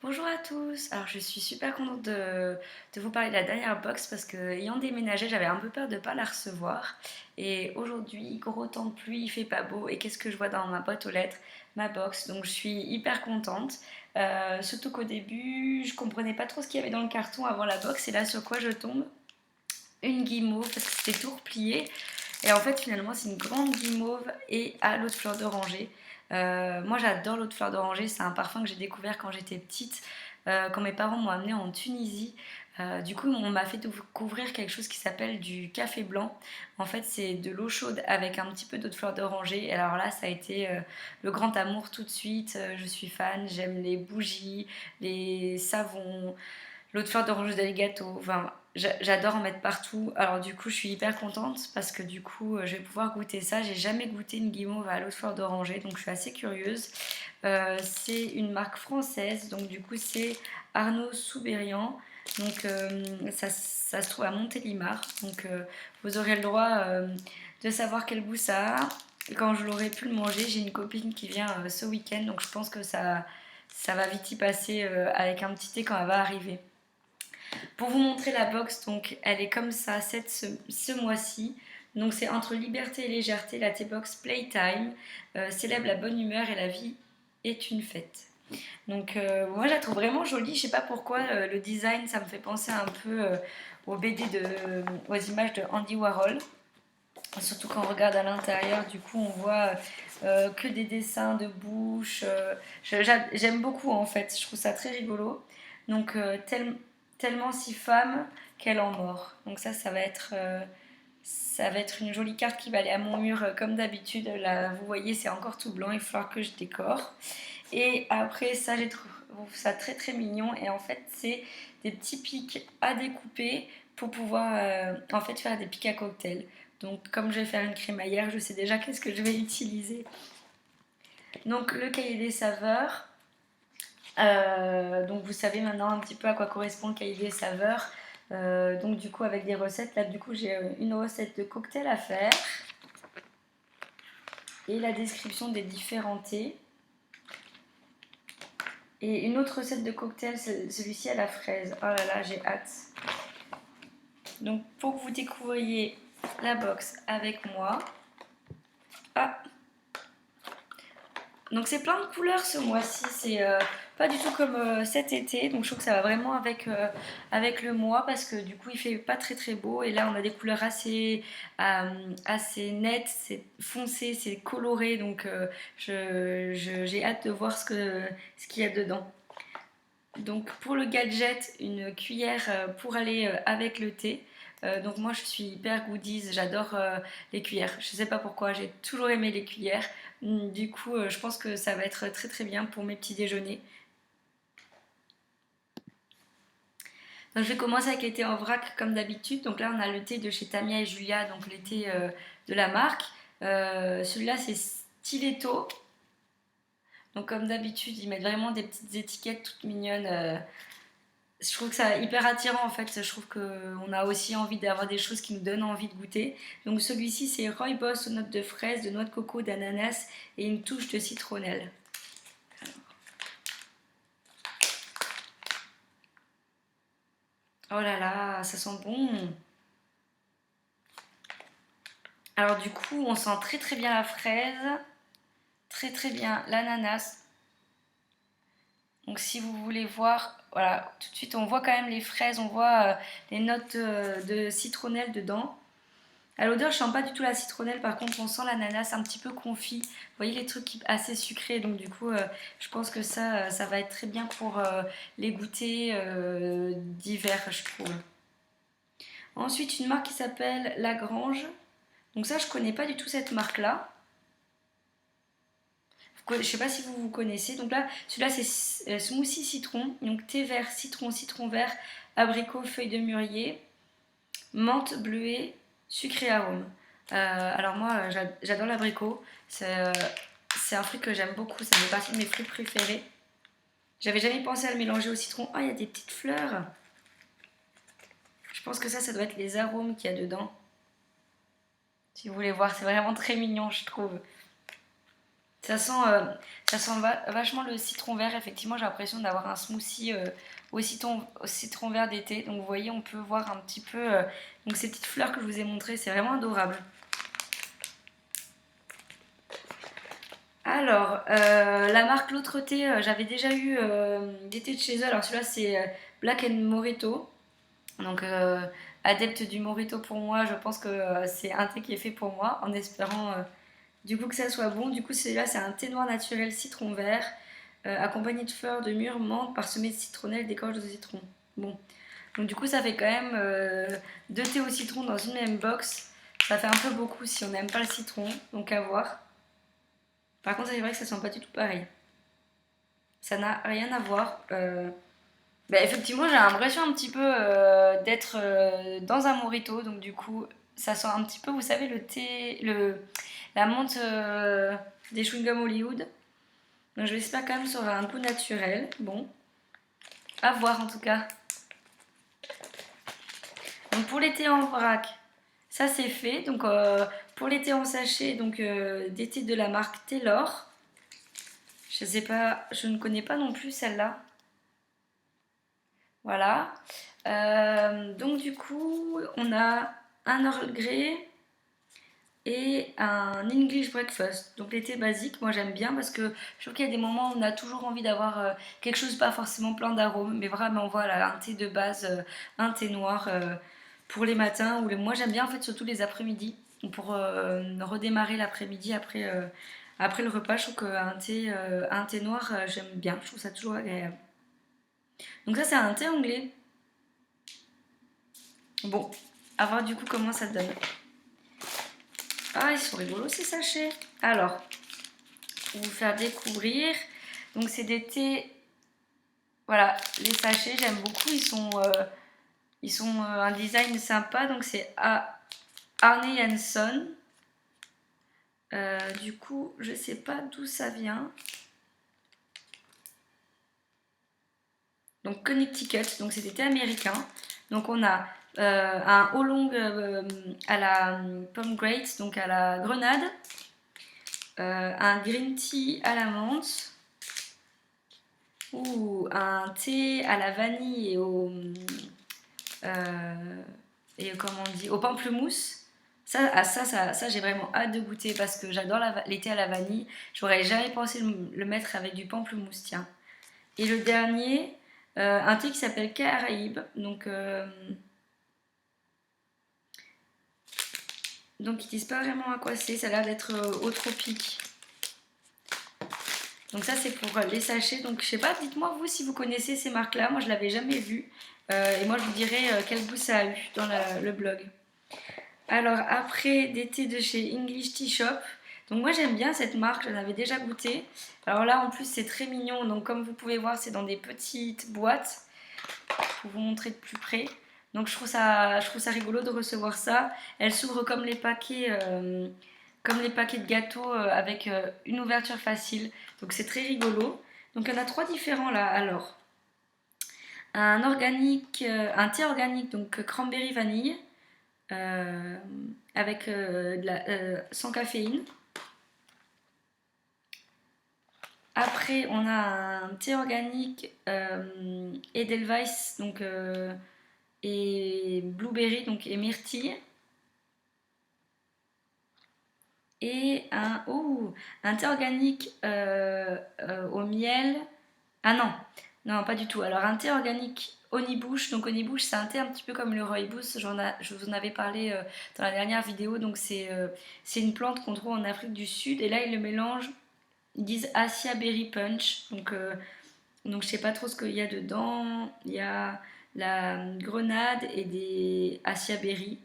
Bonjour à tous. Alors je suis super contente de vous parler de la dernière box parce que ayant déménagé, j'avais un peu peur de ne pas la recevoir. Et aujourd'hui, gros temps de pluie, il fait pas beau. Et qu'est-ce que je vois dans ma boîte aux lettres? Ma box. Donc je suis hyper contente. Surtout qu'au début, je comprenais pas trop ce qu'il y avait dans le carton avant la box. Et là, sur quoi je tombe? Une guimauve parce que c'était tout replié. Et en fait, finalement, c'est une grande guimauve et à l'eau de fleur d'oranger. Moi, j'adore l'eau de fleur d'oranger. C'est un parfum que j'ai découvert quand j'étais petite, quand mes parents m'ont amené en Tunisie. Du coup, on m'a fait découvrir quelque chose qui s'appelle du café blanc. En fait, c'est de l'eau chaude avec un petit peu d'eau de fleur d'oranger. Et alors là, ça a été le grand amour tout de suite. Je suis fan. J'aime les bougies, les savons, l'eau de fleur d'oranger d'Aligato. Enfin, j'adore en mettre partout. Alors du coup, je suis hyper contente parce que du coup, je vais pouvoir goûter ça. J'ai jamais goûté une guimauve à l'eau de fleur d'oranger, donc je suis assez curieuse. C'est une marque française, donc du coup, c'est Arnaud Souberian. Donc ça se trouve à Montélimar. Donc vous aurez le droit de savoir quel goût ça a. Et quand je l'aurai pu le manger, j'ai une copine qui vient ce week-end, donc je pense que ça va vite y passer avec un petit thé quand elle va arriver. Pour vous montrer la box, donc elle est comme ça ce mois-ci. Donc c'est entre liberté et légèreté, la T-Box Playtime célèbre la bonne humeur et la vie est une fête. Donc moi je la trouve vraiment jolie, je sais pas pourquoi le design ça me fait penser un peu aux aux images de Andy Warhol. Surtout quand on regarde à l'intérieur, du coup on voit que des dessins de bouche. J'aime beaucoup en fait, je trouve ça très rigolo. Donc tellement si femme qu'elle en mord. Donc ça va être une jolie carte qui va aller à mon mur comme d'habitude. Là, vous voyez, c'est encore tout blanc, il va falloir que je décore. Et après ça, j'ai trouvé ça très très mignon. Et en fait, c'est des petits pics à découper pour pouvoir en fait faire des pics à cocktail. Donc comme je vais faire une crémaillère, je sais déjà qu'est-ce que je vais utiliser. Donc le cahier des saveurs. Donc vous savez maintenant un petit peu à quoi correspond le cahier des saveurs. Donc du coup avec des recettes, là du coup j'ai une recette de cocktail à faire et la description des différents thés. Et une autre recette de cocktail, celui-ci à la fraise. Oh là là, j'ai hâte. Donc pour que vous découvriez la box avec moi. Ah, donc c'est plein de couleurs ce mois-ci, c'est pas du tout comme cet été, donc je trouve que ça va vraiment avec le mois parce que du coup il fait pas très très beau et là on a des couleurs assez nettes, c'est foncé, c'est coloré, donc j'ai hâte de voir ce qu'il y a dedans. Donc pour le gadget, une cuillère pour aller avec le thé. Donc moi je suis hyper goodies, j'adore les cuillères. Je sais pas pourquoi, j'ai toujours aimé les cuillères. Du coup je pense que ça va être très très bien pour mes petits déjeuners. Donc je vais commencer avec les thés en vrac comme d'habitude. Donc là on a le thé de chez Tamia et Julia, donc les thés de la marque. Celui-là c'est Stiletto. Donc comme d'habitude ils mettent vraiment des petites étiquettes toutes mignonnes. Je trouve que ça hyper attirant en fait. Je trouve qu'on a aussi envie d'avoir des choses qui nous donnent envie de goûter. Donc celui-ci c'est Rooibos aux notes de fraise, de noix de coco, d'ananas et une touche de citronnelle. Oh là là, ça sent bon. Alors du coup on sent très très bien la fraise, très très bien l'ananas. Donc si vous voulez voir, voilà, tout de suite on voit quand même les fraises, on voit les notes de citronnelle dedans. À l'odeur, je sens pas du tout la citronnelle, par contre, on sent l'ananas un petit peu confit. Vous voyez les trucs assez sucrés, donc du coup, je pense que ça va être très bien pour les goûters d'hiver, je trouve. Ensuite, une marque qui s'appelle Lagrange. Donc ça, je connais pas du tout cette marque-là. Je sais pas si vous connaissez. Donc là, celui-là, c'est smoothie citron. Donc thé vert, citron, citron vert, abricot, feuille de mûrier, menthe, bleuet, sucré arôme. Alors moi, j'adore l'abricot. C'est un fruit que j'aime beaucoup. Ça fait partie de mes fruits préférés. J'avais jamais pensé à le mélanger au citron. Ah, il y a des petites fleurs. Je pense que ça doit être les arômes qu'il y a dedans. Si vous voulez voir, c'est vraiment très mignon, je trouve. Ça sent vachement le citron vert. Effectivement, j'ai l'impression d'avoir un smoothie au citron vert d'été. Donc vous voyez, on peut voir un petit peu donc ces petites fleurs que je vous ai montrées. C'est vraiment adorable. Alors, la marque L'Autre Thé, j'avais déjà eu des thés de chez eux. Alors celui-là, c'est Black and Morito. Donc, adepte du Morito pour moi, je pense que c'est un thé qui est fait pour moi, en espérant du coup que ça soit bon. Du coup, celui-là, c'est un thé noir naturel citron vert, accompagné de fleurs de mûre, menthe, parsemé de citronnelle, d'écorce de citron. Bon, donc du coup, ça fait quand même deux thés au citron dans une même box. Ça fait un peu beaucoup si on n'aime pas le citron, donc à voir. Par contre, c'est vrai que ça sent pas du tout pareil. Ça n'a rien à voir. Bah, effectivement, j'ai l'impression un petit peu d'être dans un mojito, donc du coup, ça sent un petit peu, vous savez, la menthe des chewing-gums Hollywood. Donc j'espère quand même que ça aura un goût naturel. Bon, à voir en tout cas. Donc pour les thés en vrac, ça c'est fait. Donc pour les thés en sachet, donc des thés de la marque Taylor. Je sais pas, je ne connais pas non plus celle-là. Voilà. Donc du coup, on a un Earl Grey et un English breakfast. Donc les thés basiques, moi j'aime bien parce que je trouve qu'il y a des moments où on a toujours envie d'avoir quelque chose pas forcément plein d'arômes, mais vraiment voilà, un thé de base, un thé noir pour les matins moi j'aime bien en fait surtout les après-midi pour redémarrer l'après-midi après le repas. Je trouve un thé noir j'aime bien, je trouve ça toujours agréable. Donc ça c'est un thé anglais. Bon, à voir du coup comment ça donne. Ah, ils sont rigolos ces sachets. Alors, pour vous faire découvrir, donc c'est des thés. Voilà, les sachets, j'aime beaucoup. Ils sont un design sympa. Donc c'est Arne Jansson. Du coup, je sais pas d'où ça vient. Donc Connecticut, donc c'est des thés américains. Donc on a un oolong à la pomme great, donc à la grenade. Un green tea à la menthe ou un thé à la vanille comment on dit, au pamplemousse. Ça j'ai vraiment hâte de goûter parce que j'adore les thés à la vanille. J'aurais jamais pensé le mettre avec du pamplemousse, tiens. Et le dernier, un thé qui s'appelle Caraïbe. Donc ils disent pas vraiment à quoi c'est, ça a l'air d'être au tropique. Donc ça c'est pour les sachets. Donc je sais pas, dites-moi vous si vous connaissez ces marques-là. Moi je l'avais jamais vu. Et moi je vous dirai quel goût ça a eu dans le blog. Alors après des thés de chez English Tea Shop. Donc moi j'aime bien cette marque, j'en avais déjà goûté. Alors là en plus c'est très mignon. Donc comme vous pouvez voir c'est dans des petites boîtes. Pour vous montrer de plus près. Donc je trouve ça rigolo de recevoir ça. Elle s'ouvre comme les paquets de gâteaux avec une ouverture facile. Donc c'est très rigolo. Donc il y en a 3 différents là. Alors, un thé organique, donc cranberry vanille, euh, avec sans caféine. Après, on a un thé organique Edelweiss, donc et blueberry, donc et myrtille. Et un thé organique au miel. Ah non, non, pas du tout. Alors un thé organique honeybush. Donc honeybush, c'est un thé un petit peu comme le rooibos. Je vous en avais parlé dans la dernière vidéo. Donc c'est une plante qu'on trouve en Afrique du Sud. Et là, ils le mélangent. Ils disent Asia Berry Punch. Donc je sais pas trop ce qu'il y a dedans. Il y a la grenade et des Asia Berry.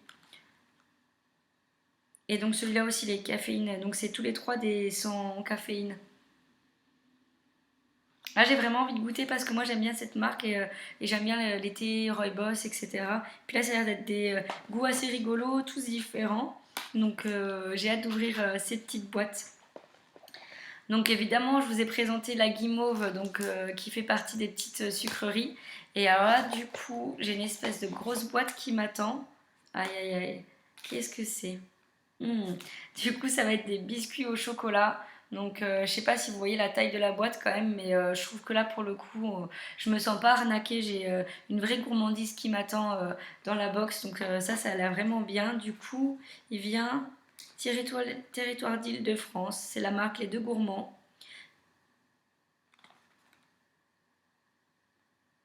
Et donc celui-là aussi, les caféines. Donc c'est tous les 3 des sans caféine. Là, j'ai vraiment envie de goûter parce que moi j'aime bien cette marque et j'aime bien les thés Rooibos, etc. Puis là, ça a l'air d'être des goûts assez rigolos, tous différents. Donc j'ai hâte d'ouvrir ces petites boîtes. Donc évidemment, je vous ai présenté la guimauve donc, qui fait partie des petites sucreries. Et alors là, du coup, j'ai une espèce de grosse boîte qui m'attend. Aïe aïe aïe, qu'est-ce que c'est? Du coup, ça va être des biscuits au chocolat. Donc je sais pas si vous voyez la taille de la boîte quand même, mais je trouve que là pour le coup, je me sens pas arnaquée. J'ai une vraie gourmandise qui m'attend dans la box. Donc ça a l'air vraiment bien. Du coup, il vient territoire d'Île-de-France. C'est la marque Les Deux Gourmands.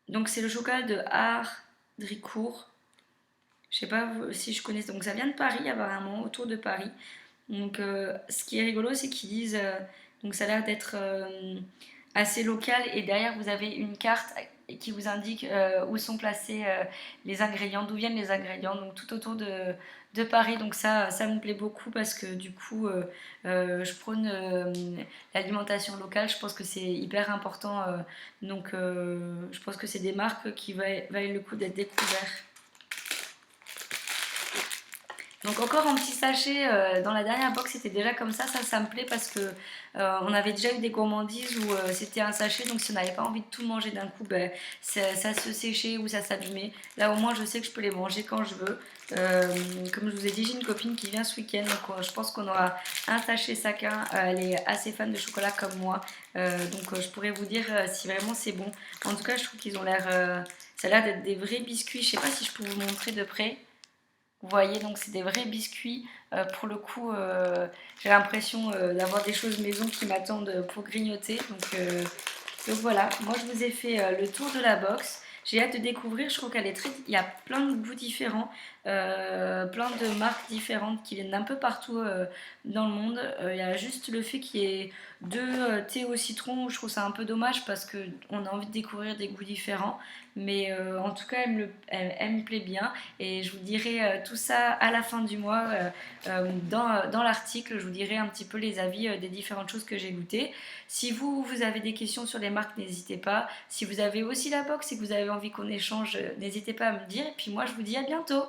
Donc c'est le chocolat de Ardricourt. Je sais pas si je connais. Donc ça vient de Paris apparemment, autour de Paris. Donc ce qui est rigolo, c'est qu'ils disent. Donc ça a l'air d'être assez local et derrière vous avez une carte qui vous indique où sont placés les ingrédients, d'où viennent les ingrédients, donc tout autour de Paris. Donc ça me plaît beaucoup parce que du coup je prône l'alimentation locale. Je pense que c'est hyper important. Donc je pense que c'est des marques qui valent le coup d'être découvertes. Donc encore un petit sachet dans la dernière box, c'était déjà comme ça me plaît parce que on avait déjà eu des gourmandises où c'était un sachet, donc si on n'avait pas envie de tout manger d'un coup, ben, ça se séchait ou ça s'abîmait. Là au moins je sais que je peux les manger quand je veux. Comme je vous ai dit, j'ai une copine qui vient ce week-end, donc je pense qu'on aura un sachet chacun. Elle est assez fan de chocolat comme moi, donc je pourrais vous dire si vraiment c'est bon. En tout cas, je trouve qu'ils ont l'air, ça a l'air d'être des vrais biscuits. Je sais pas si je peux vous montrer de près. Vous voyez, donc c'est des vrais biscuits. Pour le coup, j'ai l'impression d'avoir des choses maison qui m'attendent pour grignoter. Donc voilà, moi je vous ai fait le tour de la box. J'ai hâte de découvrir, je trouve qu'elle est très... Il y a plein de goûts différents, plein de marques différentes qui viennent d'un peu partout dans le monde. Il y a juste le fait qu'il y ait deux thés au citron, où je trouve ça un peu dommage parce qu'on a envie de découvrir des goûts différents. Mais en tout cas, elle me plaît bien. Et je vous dirai tout ça à la fin du mois. Dans l'article, je vous dirai un petit peu les avis des différentes choses que j'ai goûtées. Si vous avez des questions sur les marques, n'hésitez pas. Si vous avez aussi la box et que vous avez envie qu'on échange, n'hésitez pas à me le dire. Et puis moi, je vous dis à bientôt.